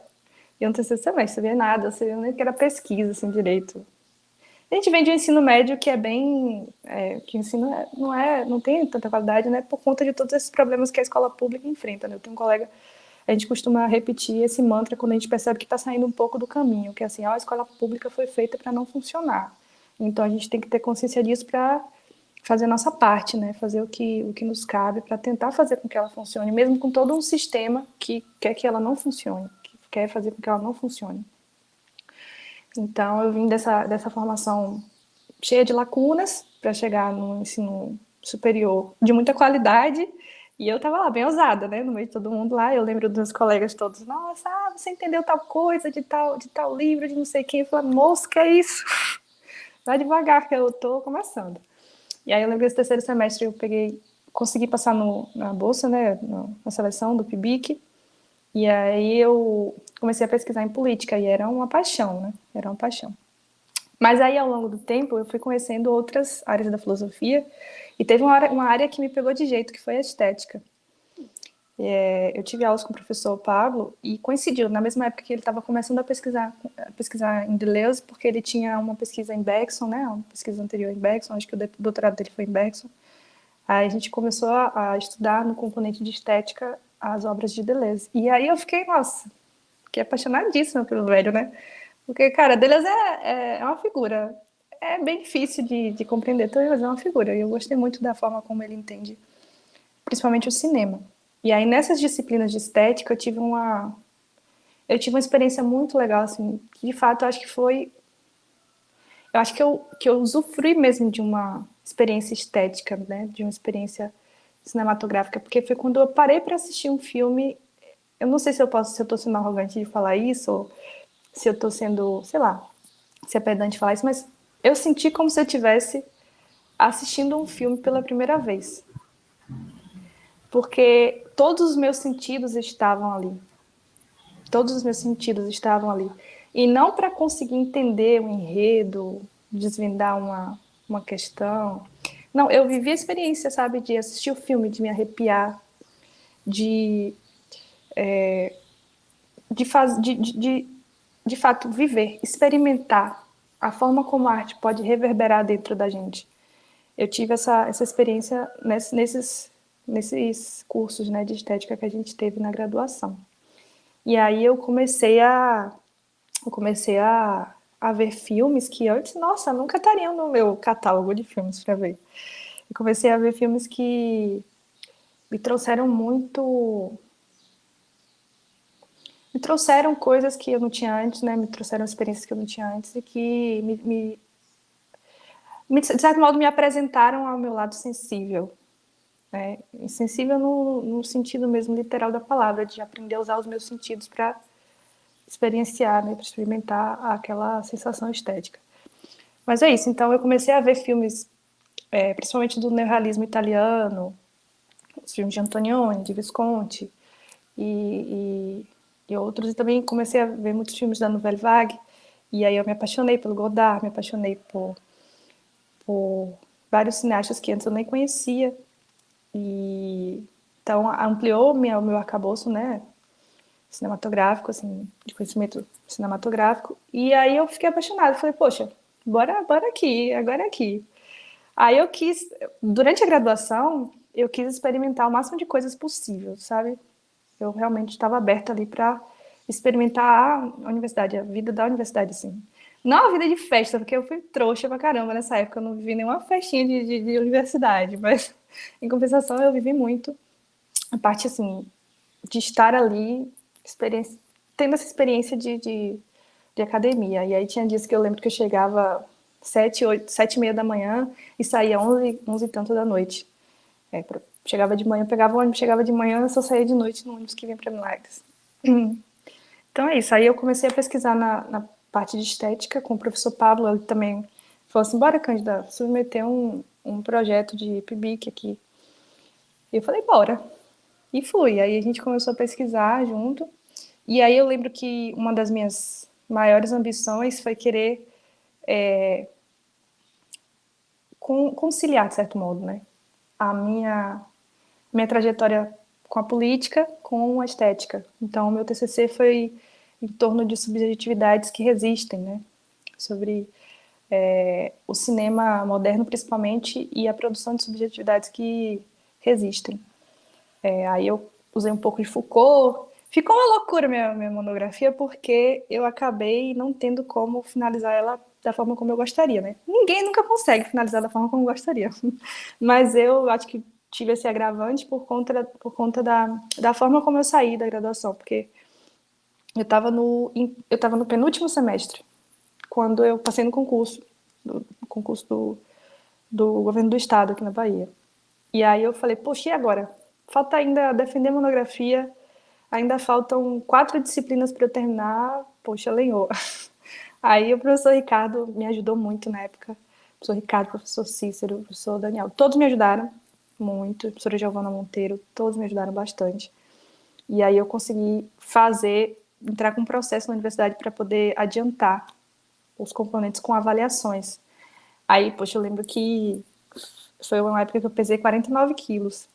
E eu não terceiro semestre, sabia nada, eu sabia nem que era pesquisa, assim, direito. A gente vem de um ensino médio que é bem... que o ensino não tem tanta qualidade, né? Por conta de todos esses problemas que a escola pública enfrenta, né? Eu tenho um colega, a gente costuma repetir esse mantra quando a gente percebe que está saindo um pouco do caminho, que é assim, a escola pública foi feita para não funcionar. Então a gente tem que ter consciência disso para fazer a nossa parte, né? Fazer o que nos cabe para tentar fazer com que ela funcione, mesmo com todo um sistema que quer que ela não funcione, que quer fazer com que ela não funcione. Então, eu vim dessa formação cheia de lacunas para chegar no ensino superior de muita qualidade. E eu estava lá, bem ousada, né? No meio de todo mundo lá. Eu lembro dos meus colegas todos, nossa, você entendeu tal coisa de tal livro, de não sei quem. Eu falei, moço, que é isso? Vai devagar que eu estou começando. E aí eu lembro que esse terceiro semestre eu consegui passar na bolsa, né? Na seleção do PIBIC. E aí eu comecei a pesquisar em política e era uma paixão, né? Era uma paixão. Mas aí, ao longo do tempo, eu fui conhecendo outras áreas da filosofia e teve uma área que me pegou de jeito, que foi a estética. Eu tive aulas com o professor Pablo e coincidiu, na mesma época que ele estava começando a pesquisar em Deleuze, porque ele tinha uma pesquisa em Bergson, né? Uma pesquisa anterior em Bergson, acho que o doutorado dele foi em Bergson. Aí a gente começou a estudar no componente de estética as obras de Deleuze. E aí eu fiquei, nossa, fiquei apaixonadíssima pelo velho, né? Porque, cara, Deleuze é uma figura. É bem difícil de compreender, mas é uma figura. E eu gostei muito da forma como ele entende, principalmente o cinema. E aí, nessas disciplinas de estética, eu tive uma experiência muito legal, assim, que de fato eu acho que foi. Eu acho que eu usufrui mesmo de uma experiência estética, né? De uma experiência cinematográfica, porque foi quando eu parei para assistir um filme. Eu não sei se eu estou sendo arrogante de falar isso, ou se eu estou sendo, sei lá, se é pedante falar isso, mas eu senti como se eu estivesse assistindo um filme pela primeira vez. Porque todos os meus sentidos estavam ali. Todos os meus sentidos estavam ali. E não para conseguir entender o enredo, desvendar uma questão. Não, eu vivi a experiência, sabe, de assistir o filme, de me arrepiar, de, de fato, viver, experimentar a forma como a arte pode reverberar dentro da gente. Eu tive essa experiência nesses cursos, né, de estética que a gente teve na graduação. E aí eu comecei a ver filmes que antes, nossa, nunca estariam no meu catálogo de filmes para ver. Eu comecei a ver filmes que me trouxeram muito. Me trouxeram coisas que eu não tinha antes, né? Me trouxeram experiências que eu não tinha antes e que, de certo modo, me apresentaram ao meu lado sensível. Né? E sensível no sentido mesmo literal da palavra, de aprender a usar os meus sentidos para experienciar, né, para experimentar aquela sensação estética. Mas é isso, então eu comecei a ver filmes, principalmente do neorrealismo italiano, os filmes de Antonioni, de Visconti e outros, e também comecei a ver muitos filmes da Nouvelle Vague, e aí eu me apaixonei pelo Godard, me apaixonei por vários cineastas que antes eu nem conhecia, e então ampliou o meu arcabouço, né, cinematográfico, assim, de conhecimento cinematográfico. E aí eu fiquei apaixonada. Falei, poxa, bora aqui, agora é aqui. Aí eu quis, durante a graduação, eu quis experimentar o máximo de coisas possível, sabe? Eu realmente estava aberta ali para experimentar a universidade, a vida da universidade, assim. Não a vida de festa, porque eu fui trouxa pra caramba nessa época, eu não vivi nenhuma festinha de universidade, mas em compensação eu vivi muito a parte, assim, de estar ali, tendo essa experiência de academia. E aí tinha dias que eu lembro que eu chegava 7h30 da manhã e saía 11 e tanto da noite. Chegava de manhã, pegava o ônibus, chegava de manhã, só saía de noite no ônibus que vinha para Milagres. Então é isso. Aí eu comecei a pesquisar na parte de estética com o professor Pablo. Ele também falou assim: bora, Cândida, submeter um projeto de PIBIC aqui. E eu falei: bora. E fui. Aí a gente começou a pesquisar junto. E aí eu lembro que uma das minhas maiores ambições foi querer conciliar, de certo modo, né? A minha trajetória com a política, com a estética. Então, o meu TCC foi em torno de subjetividades que resistem, né? Sobre o cinema moderno, principalmente, e a produção de subjetividades que resistem. Aí eu usei um pouco de Foucault. Ficou uma loucura minha monografia, porque eu acabei não tendo como finalizar ela da forma como eu gostaria, né? Ninguém nunca consegue finalizar da forma como gostaria. Mas eu acho que tive esse agravante por conta da forma como eu saí da graduação, porque eu estava no penúltimo semestre, quando eu passei no concurso do governo do estado aqui na Bahia. E aí eu falei, poxa, e agora? Falta ainda defender monografia, ainda faltam 4 disciplinas para eu terminar, poxa, lenhou. Aí o professor Ricardo me ajudou muito na época. O professor Ricardo, o professor Cícero, o professor Daniel, todos me ajudaram muito. A professora Giovana Monteiro, todos me ajudaram bastante. E aí eu consegui entrar com um processo na universidade para poder adiantar os componentes com avaliações. Aí, poxa, eu lembro que foi uma época que eu pesei 49 quilos,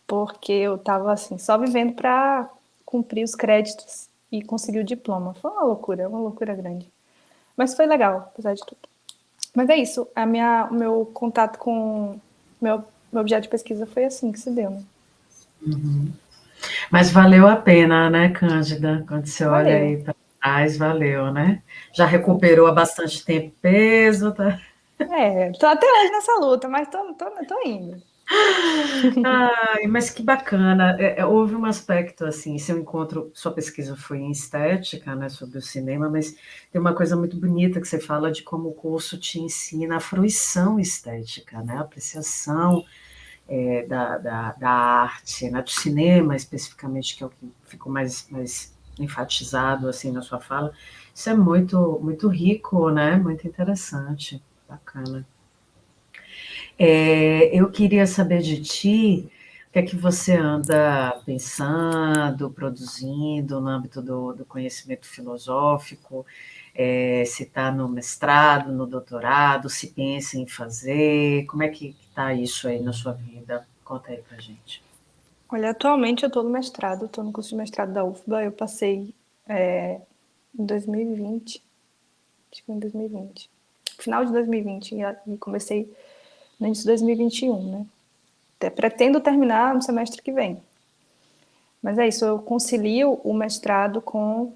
porque eu estava assim, só vivendo para cumprir os créditos e conseguir o diploma. Foi uma loucura grande. Mas foi legal, apesar de tudo. Mas é isso, o meu contato com meu meu objeto de pesquisa foi assim que se deu, né? Uhum. Mas valeu a pena, né, Cândida? Quando você olha Valeu. aí para trás, valeu, né? Já recuperou há bastante tempo peso, tá? Tô até hoje nessa luta, mas tô indo. Ai, mas que bacana. Houve um aspecto assim, seu encontro, sua pesquisa foi em estética, né, sobre o cinema, mas tem uma coisa muito bonita que você fala de como o curso te ensina a fruição estética, né, a apreciação da arte, né, do cinema especificamente, que é o que ficou mais enfatizado assim na sua fala. Isso é muito, muito rico, né, muito interessante, bacana. Eu queria saber de ti o que é que você anda pensando, produzindo no âmbito do conhecimento filosófico, se está no mestrado, no doutorado, se pensa em fazer, como é que está isso aí na sua vida? Conta aí pra gente. Olha, atualmente eu tô no mestrado, tô no curso de mestrado da UFBA, eu passei em 2020, acho que foi em 2020, final de 2020, e comecei no início de 2021, né? Até pretendo terminar no semestre que vem. Mas é isso, eu concilio o mestrado com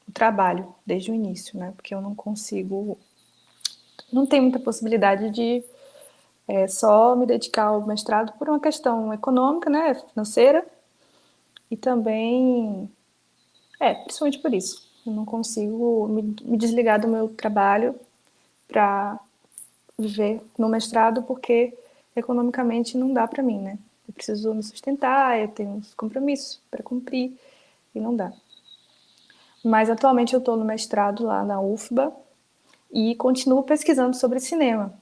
o trabalho desde o início, né? Porque eu não consigo, não tem muita possibilidade de só me dedicar ao mestrado por uma questão econômica, né? Financeira, e também, principalmente por isso. Eu não consigo me desligar do meu trabalho para viver no mestrado, porque economicamente não dá para mim, né? Eu preciso me sustentar, eu tenho uns compromissos para cumprir e não dá. Mas atualmente eu estou no mestrado lá na UFBA e continuo pesquisando sobre cinema.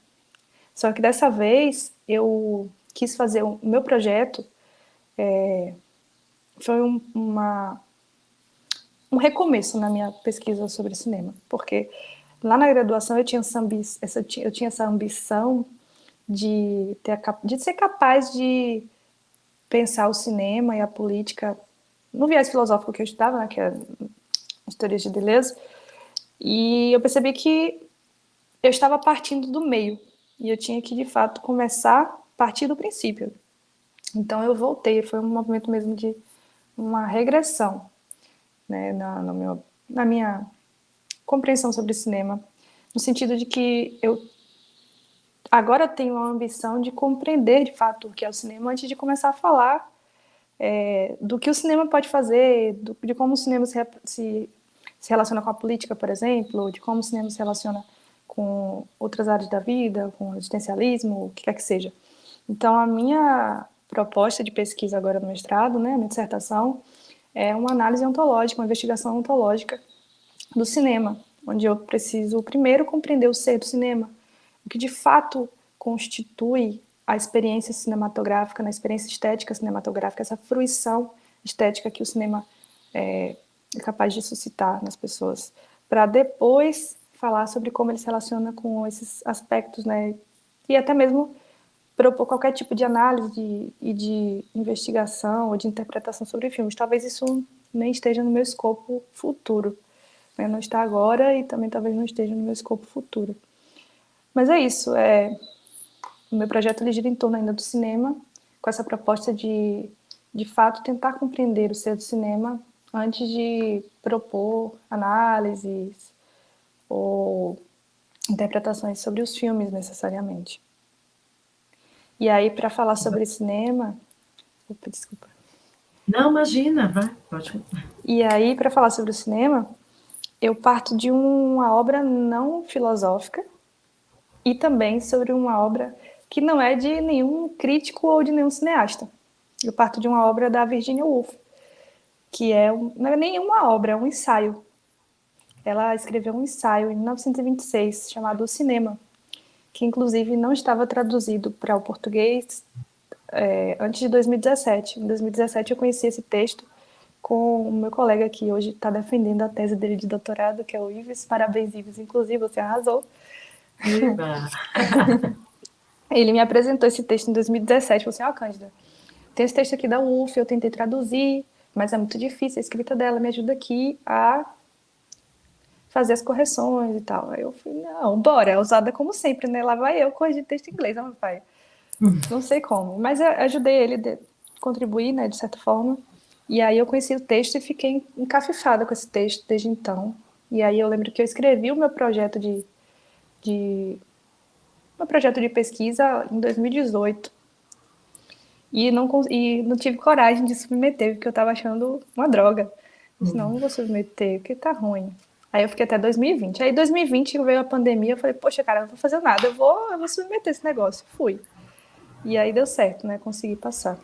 Só que dessa vez eu quis fazer o meu projeto, foi um recomeço na minha pesquisa sobre cinema, porque lá na graduação eu tinha essa ambição de ser capaz de pensar o cinema e a política no viés filosófico que eu estudava, né, que é história de Deleuze, e eu percebi que eu estava partindo do meio e eu tinha que de fato começar a partir do princípio. Então eu voltei, foi um movimento mesmo de uma regressão, né, na minha compreensão sobre cinema, no sentido de que eu agora tenho a ambição de compreender de fato o que é o cinema antes de começar a falar do que o cinema pode fazer, de como o cinema se relaciona com a política, por exemplo, de como o cinema se relaciona com outras áreas da vida, com o existencialismo, o que quer que seja. Então, a minha proposta de pesquisa agora no mestrado, né, a minha dissertação, é uma análise ontológica, uma investigação ontológica do cinema, onde eu preciso primeiro compreender o ser do cinema, o que de fato constitui a experiência cinematográfica, na experiência estética cinematográfica, essa fruição estética que o cinema é capaz de suscitar nas pessoas, para depois falar sobre como ele se relaciona com esses aspectos, né, e até mesmo propor qualquer tipo de análise e de investigação ou de interpretação sobre filmes. Talvez isso nem esteja no meu escopo futuro, né? Não está agora e também talvez não esteja no meu escopo futuro. Mas é isso, o meu projeto ele gira em torno ainda do cinema, com essa proposta de fato, tentar compreender o ser do cinema antes de propor análises ou interpretações sobre os filmes necessariamente. E aí, para falar sobre cinema... Opa, desculpa. Não, imagina, vai, pode. E aí, para falar sobre o cinema, eu parto de uma obra não filosófica e também sobre uma obra que não é de nenhum crítico ou de nenhum cineasta. Eu parto de uma obra da Virginia Woolf, que não é nenhuma obra, é um ensaio. Ela escreveu um ensaio em 1926 chamado O Cinema, que inclusive não estava traduzido para o português antes de 2017. Em 2017 eu conheci esse texto com o meu colega que hoje está defendendo a tese dele de doutorado, que é o Ives. Parabéns, Ives. Inclusive, você arrasou. Eba. Ele me apresentou esse texto em 2017. Falou assim, ó, Cândida, tem esse texto aqui da UF, eu tentei traduzir, mas é muito difícil a escrita dela, me ajuda aqui a fazer as correções e tal. Aí eu falei, não, bora, é usada como sempre, né? Lá vai eu corrigir texto em inglês, meu pai. Não sei como, mas eu ajudei ele a contribuir, né, de certa forma. E aí eu conheci o texto e fiquei encafifada com esse texto desde então. E aí eu lembro que eu escrevi o de meu projeto de pesquisa em 2018 e não tive coragem de submeter, porque eu estava achando uma droga. Eu disse, não, não vou submeter, porque tá ruim. Aí eu fiquei até 2020. Aí 2020 veio a pandemia, eu falei, poxa, cara, eu não vou fazer nada, eu vou submeter esse negócio. Fui. E aí deu certo, né? Consegui passar.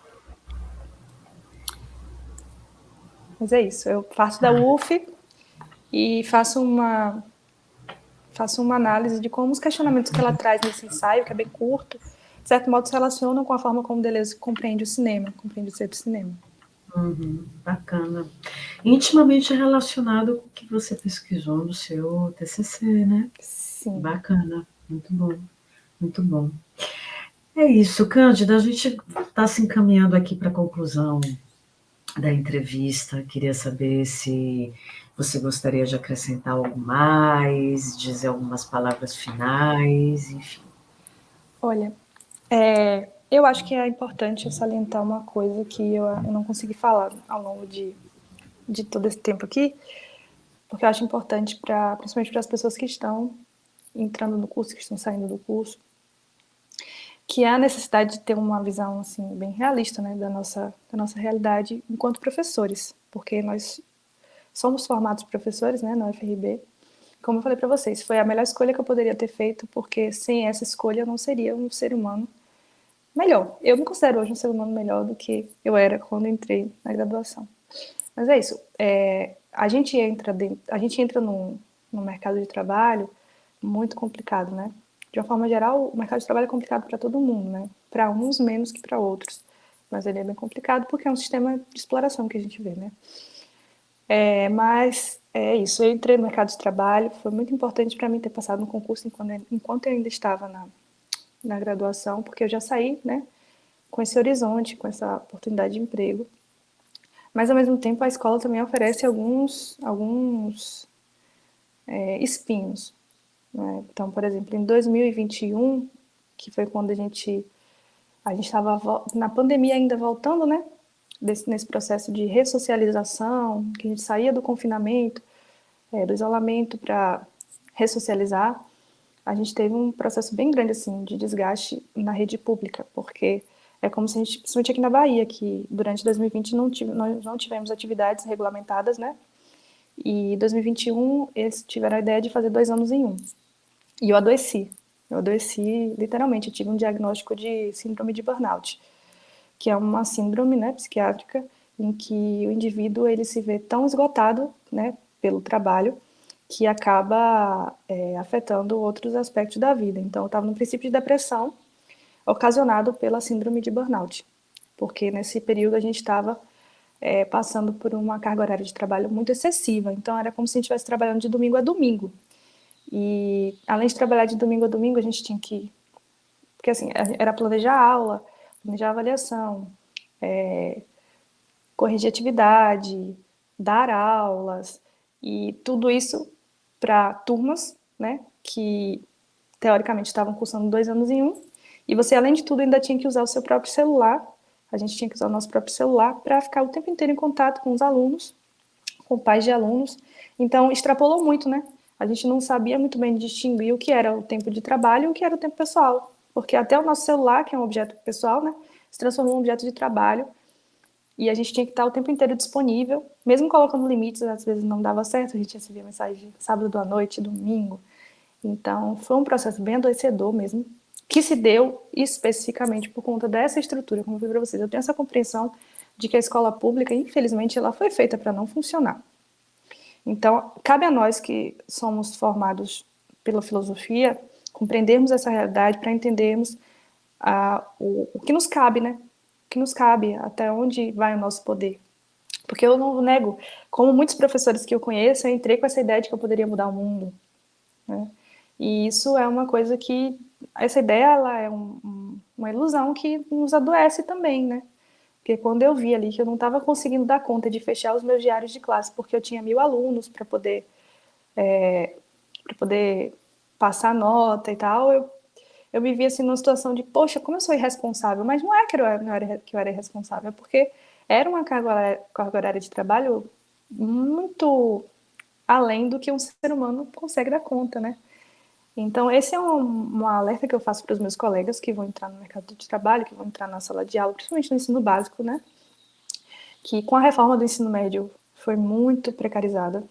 Mas é isso, eu faço da UF e faço uma análise de como os questionamentos que ela traz nesse ensaio, que é bem curto, de certo modo se relacionam com a forma como Deleuze compreende o cinema, compreende o ser do cinema. Uhum, bacana. Intimamente relacionado com o que você pesquisou no seu TCC, né? Sim. Bacana, muito bom, muito bom. É isso, Cândida, a gente está se encaminhando aqui para a conclusão da entrevista. Queria saber se você gostaria de acrescentar algo mais, dizer algumas palavras finais, enfim. Olha, eu acho que é importante salientar uma coisa que eu não consegui falar ao longo de todo esse tempo aqui, porque eu acho importante, principalmente para as pessoas que estão entrando no curso, que estão saindo do curso, que é a necessidade de ter uma visão assim bem realista, né, da nossa realidade enquanto professores, porque nós somos formados professores, né, na UFRB. Como eu falei para vocês, foi a melhor escolha que eu poderia ter feito, porque sem essa escolha eu não seria um ser humano melhor. Eu me considero hoje um ser humano melhor do que eu era quando entrei na graduação. Mas é isso. A gente entra no mercado de trabalho muito complicado, né? De uma forma geral, o mercado de trabalho é complicado para todo mundo, né? Para uns menos que para outros. Mas ele é bem complicado porque é um sistema de exploração que a gente vê, né? Mas é isso. Eu entrei no mercado de trabalho. Foi muito importante para mim ter passado no concurso enquanto eu ainda estava na graduação, porque eu já saí, né? Com esse horizonte, com essa oportunidade de emprego. Mas, ao mesmo tempo, a escola também oferece alguns espinhos. Né? Então, por exemplo, em 2021, que foi quando a gente estava na pandemia ainda voltando, né? Nesse processo de ressocialização, que a gente saía do confinamento, do isolamento para ressocializar, a gente teve um processo bem grande assim de desgaste na rede pública, porque é como se a gente, principalmente aqui na Bahia, que durante 2020 nós não tivemos atividades regulamentadas, né? E em 2021 eles tiveram a ideia de fazer 2 anos em um. E eu adoeci. Eu adoeci literalmente. Eu tive um diagnóstico de síndrome de burnout, que é uma síndrome, né, psiquiátrica em que o indivíduo ele se vê tão esgotado, né, pelo trabalho que acaba afetando outros aspectos da vida. Então, eu estava no princípio de depressão ocasionado pela síndrome de burnout, porque nesse período a gente estava passando por uma carga horária de trabalho muito excessiva. Então, era como se a gente estivesse trabalhando de domingo a domingo. E, além de trabalhar de domingo a domingo, a gente tinha que... Porque, assim, era planejar a aula, planejar a avaliação, corrigir atividade, dar aulas, e tudo isso para turmas, né, que teoricamente estavam cursando 2 anos em um, e você, além de tudo, ainda tinha que usar o seu próprio celular, a gente tinha que usar o nosso próprio celular para ficar o tempo inteiro em contato com os alunos, com pais de alunos, então extrapolou muito, né? A gente não sabia muito bem distinguir o que era o tempo de trabalho e o que era o tempo pessoal, porque até o nosso celular, que é um objeto pessoal, né, se transformou em um objeto de trabalho, e a gente tinha que estar o tempo inteiro disponível, mesmo colocando limites, às vezes não dava certo, a gente recebia mensagem sábado à noite, domingo. Então, foi um processo bem adoecedor mesmo, que se deu especificamente por conta dessa estrutura, como eu falei para vocês. Eu tenho essa compreensão de que a escola pública, infelizmente, ela foi feita para não funcionar. Então, cabe a nós que somos formados pela filosofia compreendermos essa realidade para entendermos o que nos cabe, né? O que nos cabe, até onde vai o nosso poder. Porque eu não nego, como muitos professores que eu conheço, eu entrei com essa ideia de que eu poderia mudar o mundo. Né? E isso é uma coisa que, essa ideia ela é uma ilusão que nos adoece também, né? Porque quando eu vi ali que eu não estava conseguindo dar conta de fechar os meus diários de classe, porque eu tinha 1.000 alunos para poder passar nota e tal, eu me via assim numa situação de, poxa, como eu sou irresponsável, mas não é que eu era irresponsável, é porque era uma carga horária de trabalho muito além do que um ser humano consegue dar conta, né? Então, esse é um alerta que eu faço para os meus colegas que vão entrar no mercado de trabalho, que vão entrar na sala de aula, principalmente no ensino básico, né? Que com a reforma do ensino médio foi muito precarizada.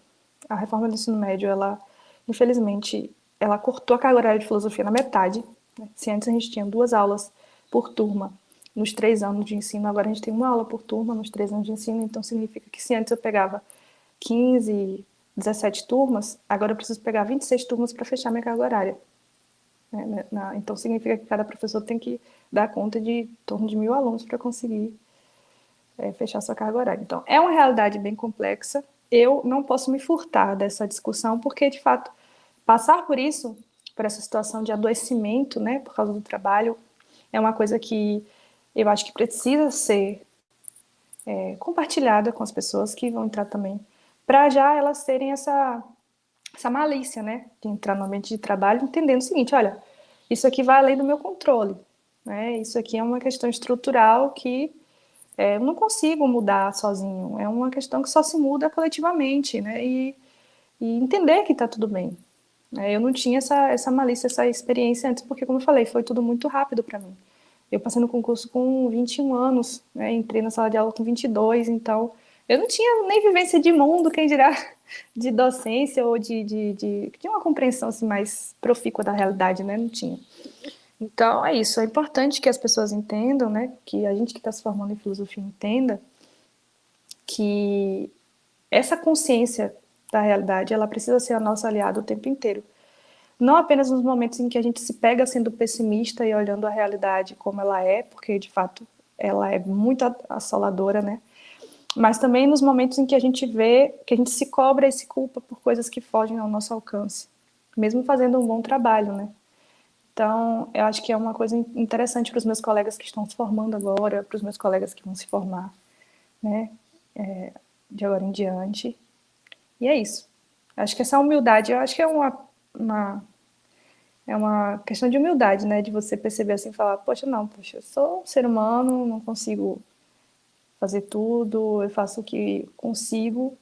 A reforma do ensino médio, ela, infelizmente, ela cortou a carga horária de filosofia na metade. Né? Se antes a gente tinha 2 aulas por turma nos 3 anos de ensino, agora a gente tem 1 aula por turma nos 3 anos de ensino, então significa que se antes eu pegava 15, 17 turmas, agora eu preciso pegar 26 turmas para fechar minha carga horária. Então significa que cada professor tem que dar conta de em torno de 1.000 alunos para conseguir fechar sua carga horária. Então, é uma realidade bem complexa. Eu não posso me furtar dessa discussão, porque, de fato, passar por isso, por essa situação de adoecimento, né, por causa do trabalho, é uma coisa que eu acho que precisa ser compartilhada com as pessoas que vão entrar também, para já elas terem essa malícia, né, de entrar no ambiente de trabalho, entendendo o seguinte, olha, isso aqui vai além do meu controle, né, isso aqui é uma questão estrutural que eu não consigo mudar sozinho, é uma questão que só se muda coletivamente, né? E entender que está tudo bem. Eu não tinha essa malícia, essa experiência antes, porque, como eu falei, foi tudo muito rápido para mim. Eu passei no concurso com 21 anos, né? Entrei na sala de aula com 22, então eu não tinha nem vivência de mundo, quem dirá de docência ou de uma compreensão assim, mais profícua da realidade, né? Não tinha. Então, é isso. É importante que as pessoas entendam, né? Que a gente que está se formando em filosofia entenda que essa consciência da realidade, ela precisa ser a nossa aliada o tempo inteiro. Não apenas nos momentos em que a gente se pega sendo pessimista e olhando a realidade como ela é, porque, de fato, ela é muito assoladora, né? Mas também nos momentos em que a gente vê, que a gente se cobra e se culpa por coisas que fogem ao nosso alcance. Mesmo fazendo um bom trabalho, né? Então, eu acho que é uma coisa interessante para os meus colegas que estão se formando agora, para os meus colegas que vão se formar, né, de agora em diante. E é isso. Acho que essa humildade, eu acho que uma, é uma questão de humildade, né, de você perceber assim, falar, poxa, eu sou um ser humano, não consigo fazer tudo, eu faço o que consigo,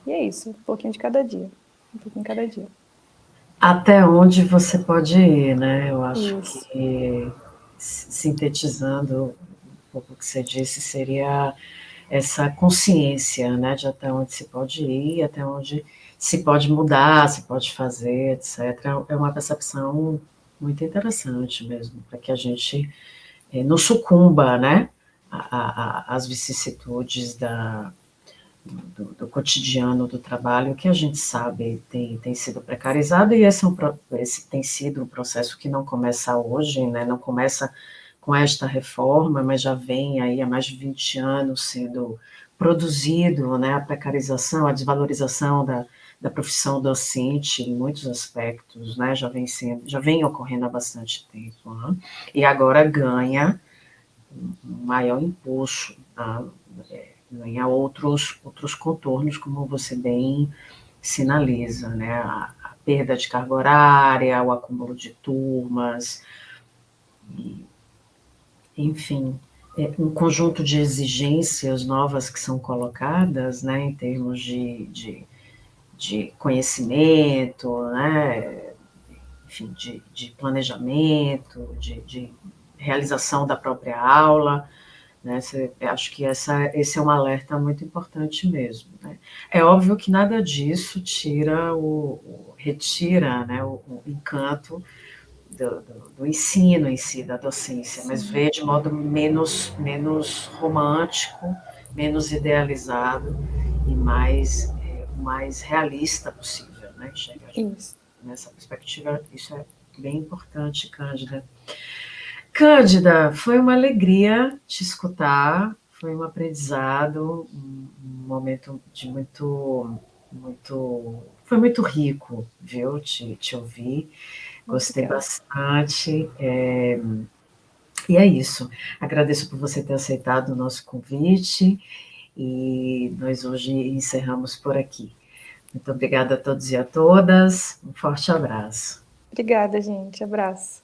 e é isso, um pouquinho de cada dia, um pouquinho de cada dia. Até onde você pode ir, né? Eu acho Isso. que, sintetizando um pouco o que você disse, seria essa consciência, né, de até onde se pode ir, até onde se pode mudar, se pode fazer, etc. É uma percepção muito interessante mesmo, para que a gente não sucumba, né, às vicissitudes do cotidiano do trabalho, que a gente sabe tem sido precarizado, e esse tem sido um processo que não começa hoje, né, não começa com esta reforma, mas já vem aí há mais de 20 anos sendo produzido, né, a precarização, a desvalorização da profissão docente em muitos aspectos, né, já vem ocorrendo há bastante tempo, né, e agora ganha um maior impulso, tá, ganha outros contornos, como você bem sinaliza, né, a perda de carga horária, o acúmulo de turmas, enfim, um conjunto de exigências novas que são colocadas, né, em termos de conhecimento, né, enfim, de planejamento, de realização da própria aula, né, acho que esse é um alerta muito importante mesmo, né. É óbvio que nada disso retira, né, o encanto do ensino em si, da docência, mas Sim. ver de modo menos romântico, menos idealizado e mais realista possível, né? Chegar Isso. nessa perspectiva, isso é bem importante, Cândida. Cândida, foi uma alegria te escutar, foi um aprendizado, um momento de foi muito rico, viu, te ouvir. Gostei Obrigada. bastante. E é isso. Agradeço por você ter aceitado o nosso convite e nós hoje encerramos por aqui. Muito obrigada a todos e a todas. Um forte abraço. Obrigada, gente. Abraço.